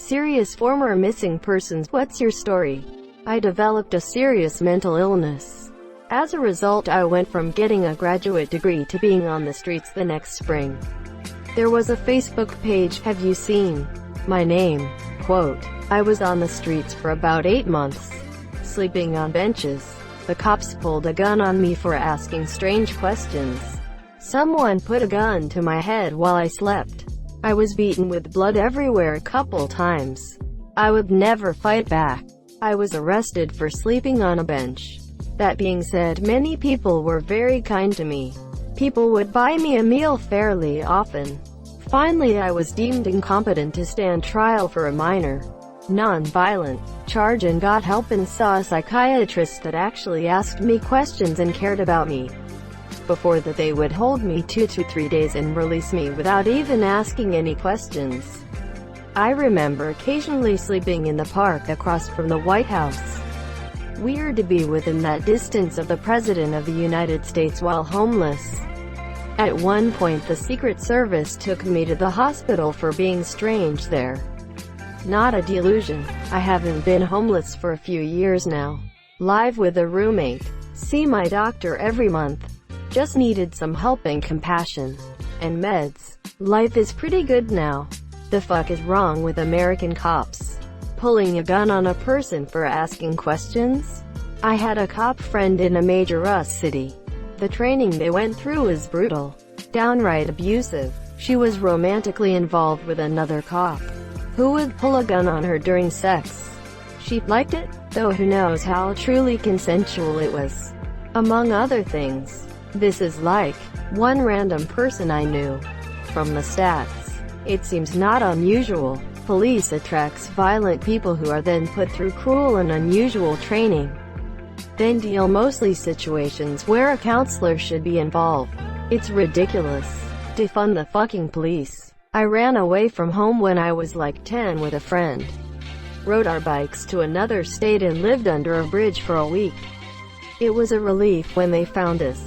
Serious former missing persons. What's your story? I developed a serious mental illness. As a result, I went from getting a graduate degree to being on the streets the next spring. There was a Facebook page, have you seen my name? Quote, I was on the streets for about 8 months, sleeping on benches. The cops pulled a gun on me for asking strange questions. Someone put a gun to my head while I slept. I was beaten with blood everywhere a couple times. I would never fight back. I was arrested for sleeping on a bench. That being said, many people were very kind to me. People would buy me a meal fairly often. Finally, I was deemed incompetent to stand trial for a minor, non-violent charge and got help and saw a psychiatrist that actually asked me questions and cared about me. Before that, they would hold me 2 to 3 days and release me without even asking any questions. I remember occasionally sleeping in the park across from the White House. Weird to be within that distance of the President of the United States while homeless. At one point, the Secret Service took me to the hospital for being strange there. Not a delusion. I haven't been homeless for a few years now. Live with a roommate. See my doctor every month. Just needed some help and compassion. And meds. Life is pretty good now. The fuck is wrong with American cops? Pulling a gun on a person for asking questions? I had a cop friend in a major US city. The training they went through was brutal. Downright abusive. She was romantically involved with another cop, who would pull a gun on her during sex. She liked it, though who knows how truly consensual it was. Among other things. This is like one random person I knew. From the stats, it seems not unusual. Police attracts violent people who are then put through cruel and unusual training. Then deal mostly situations where a counselor should be involved. It's ridiculous. Defund the fucking police. I ran away from home when I was like 10 with a friend. Rode our bikes to another state and lived under a bridge for a week. It was a relief when they found us.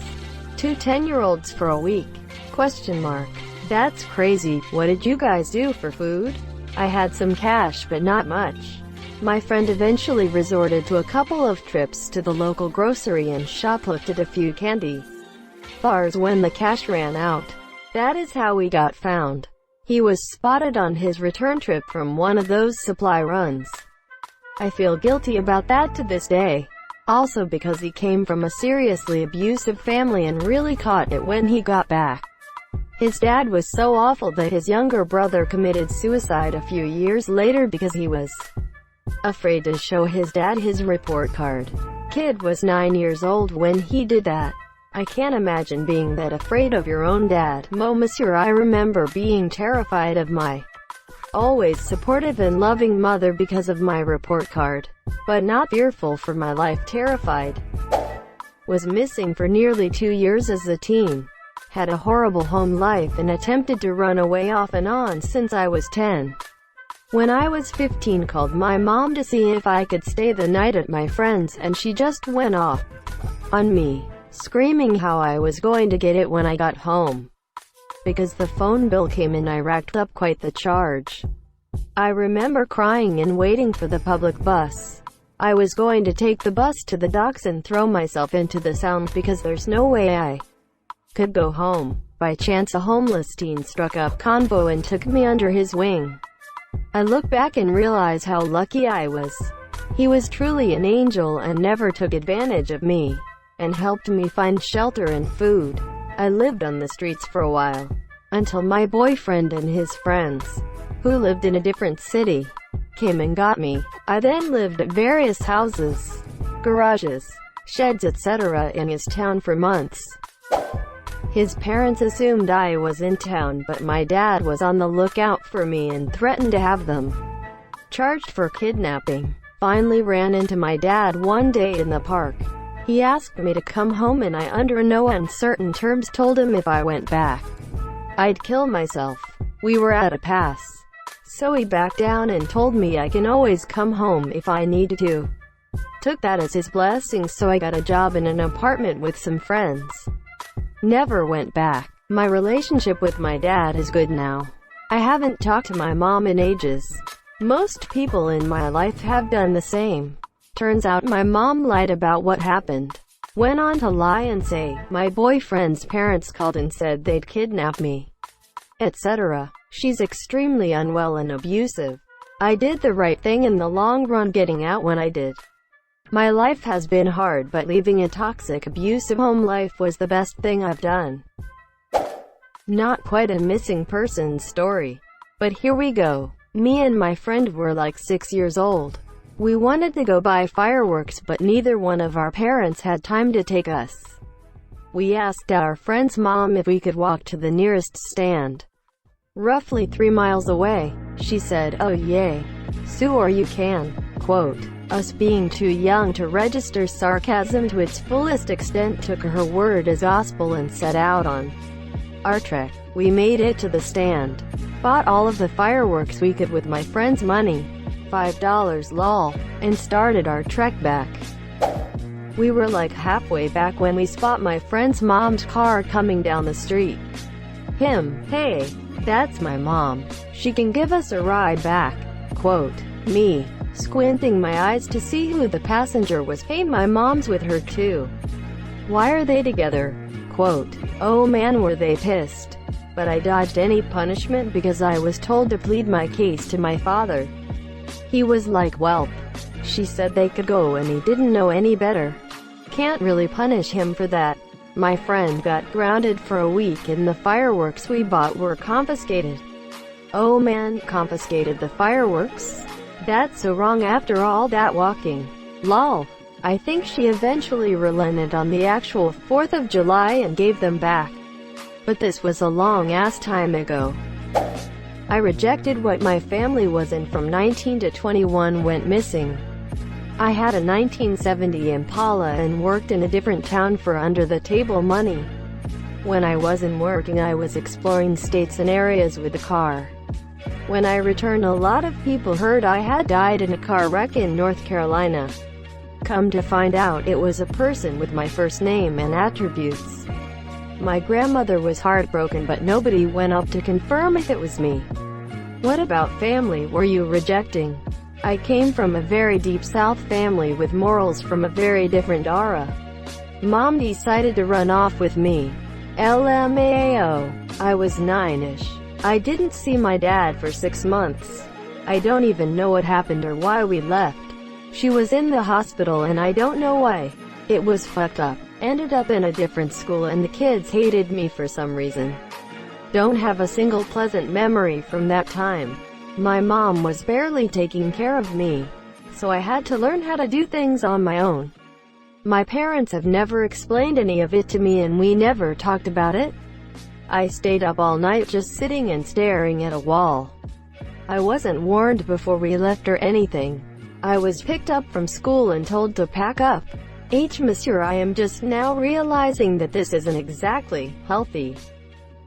2 10-year-olds for a week? Question mark. That's crazy. What did you guys do for food? I had some cash but not much. My friend eventually resorted to a couple of trips to the local grocery and shoplifted a few candy bars when the cash ran out. That is how we got found. He was spotted on his return trip from one of those supply runs. I feel guilty about that to this day. Also because he came from a seriously abusive family and really caught it when he got back. His dad was so awful that his younger brother committed suicide a few years later because he was afraid to show his dad his report card. Kid was 9 years old when he did that. I can't imagine being that afraid of your own dad. Monsieur, I remember being terrified of my always supportive and loving mother because of my report card. But not fearful for my life. Terrified. Was missing for nearly 2 years as a teen. Had a horrible home life and attempted to run away off and on since I was 10. When I was 15, called my mom to see if I could stay the night at my friend's and she just went off on me, screaming how I was going to get it when I got home. Because the phone bill came in, I racked up quite the charge. I remember crying and waiting for the public bus. I was going to take the bus to the docks and throw myself into the Sound because there's no way I could go home. By chance, a homeless teen struck up convo and took me under his wing. I look back and realize how lucky I was. He was truly an angel and never took advantage of me, and helped me find shelter and food. I lived on the streets for a while, until my boyfriend and his friends, who lived in a different city, came and got me. I then lived at various houses, garages, sheds etc. in his town for months. His parents assumed I was in town, but my dad was on the lookout for me and threatened to have them charged for kidnapping. Finally ran into my dad one day in the park. He asked me to come home and I, under no uncertain terms, told him if I went back, I'd kill myself. We were at a pass. So he backed down and told me I can always come home if I needed to. Took that as his blessing, so I got a job in an apartment with some friends. Never went back. My relationship with my dad is good now. I haven't talked to my mom in ages. Most people in my life have done the same. Turns out my mom lied about what happened. Went on to lie and say, my boyfriend's parents called and said they'd kidnap me, etc. She's extremely unwell and abusive. I did the right thing in the long run getting out when I did. My life has been hard, but leaving a toxic, abusive home life was the best thing I've done. Not quite a missing person story. But here we go. Me and my friend were like 6 years old. We wanted to go buy fireworks, but neither one of our parents had time to take us. We asked our friend's mom if we could walk to the nearest stand, roughly 3 miles away. She said, oh yay, so or you can. Quote, us being too young to register sarcasm to its fullest extent took her word as gospel and set out on our trek. We made it to the stand, bought all of the fireworks we could with my friend's money, $5 lol, and started our trek back. We were like halfway back when we spot my friend's mom's car coming down the street. Hey, that's my mom. She can give us a ride back. Quote, me, squinting my eyes to see who the passenger was. Hey, my mom's with her too. Why are they together? Quote, oh man, were they pissed. But I dodged any punishment because I was told to plead my case to my father. He was like, welp. She said they could go and he didn't know any better. Can't really punish him for that. My friend got grounded for a week and the fireworks we bought were confiscated. Oh man, confiscated the fireworks? That's so wrong after all that walking. Lol. I think she eventually relented on the actual 4th of July and gave them back. But this was a long-ass time ago. I rejected what my family was in from 19 to 21 went missing. I had a 1970 Impala and worked in a different town for under-the-table money. When I wasn't working, I was exploring states and areas with the car. When I returned, a lot of people heard I had died in a car wreck in North Carolina. Come to find out, it was a person with my first name and attributes. My grandmother was heartbroken, but nobody went up to confirm if it was me. What about family were you rejecting? I came from a very deep South family with morals from a very different era. Mom decided to run off with me. LMAO. I was 9-ish. I didn't see my dad for 6 months. I don't even know what happened or why we left. She was in the hospital and I don't know why. It was fucked up. Ended up in a different school and the kids hated me for some reason. Don't have a single pleasant memory from that time. My mom was barely taking care of me, so I had to learn how to do things on my own. My parents have never explained any of it to me and we never talked about it. I stayed up all night just sitting and staring at a wall. I wasn't warned before we left or anything. I was picked up from school and told to pack up. Monsieur, I am just now realizing that this isn't exactly healthy.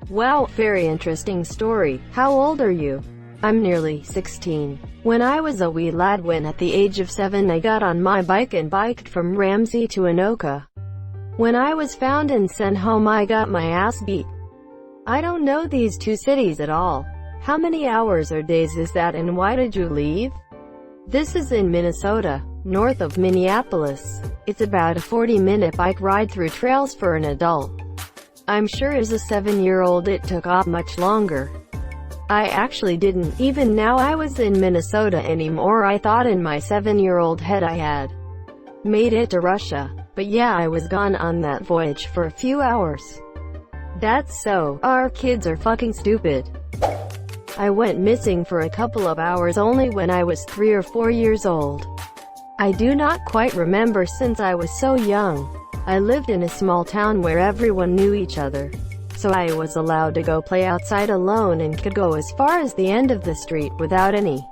Wow, very interesting story. How old are you? I'm nearly 16. When I was a wee lad, when at the age of 7 I got on my bike and biked from Ramsey to Anoka. When I was found and sent home, I got my ass beat. I don't know these two cities at all. How many hours or days is that, and why did you leave? This is in Minnesota, north of Minneapolis. It's about a 40-minute bike ride through trails for an adult. I'm sure as a 7-year-old it took off much longer. I actually didn't even know I was in Minnesota anymore. I thought in my 7-year-old head I had made it to Russia. But yeah, I was gone on that voyage for a few hours. That's so. Our kids are fucking stupid. I went missing for a couple of hours only when I was 3 or 4 years old. I do not quite remember since I was so young. I lived in a small town where everyone knew each other. So I was allowed to go play outside alone and could go as far as the end of the street without any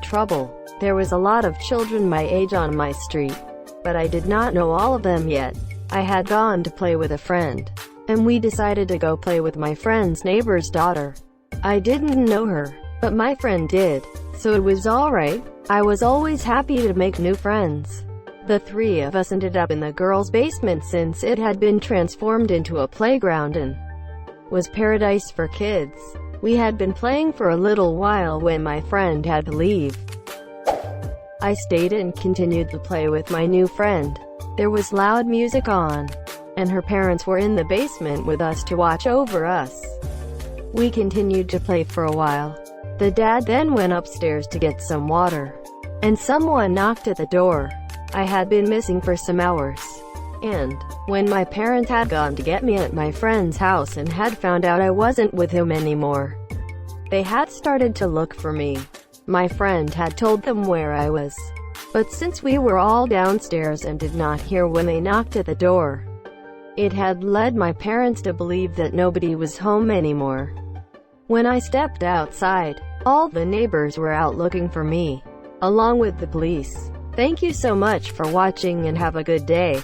trouble. There was a lot of children my age on my street, but I did not know all of them yet. I had gone to play with a friend, and we decided to go play with my friend's neighbor's daughter. I didn't know her, but my friend did, so it was alright. I was always happy to make new friends. The three of us ended up in the girls' basement since it had been transformed into a playground and was paradise for kids. We had been playing for a little while when my friend had to leave. I stayed and continued to play with my new friend. There was loud music on, and her parents were in the basement with us to watch over us. We continued to play for a while. The dad then went upstairs to get some water, and someone knocked at the door. I had been missing for some hours, and when my parents had gone to get me at my friend's house and had found out I wasn't with him anymore, they had started to look for me. My friend had told them where I was, but since we were all downstairs and did not hear when they knocked at the door, it had led my parents to believe that nobody was home anymore. When I stepped outside, all the neighbors were out looking for me, along with the police. Thank you so much for watching and have a good day.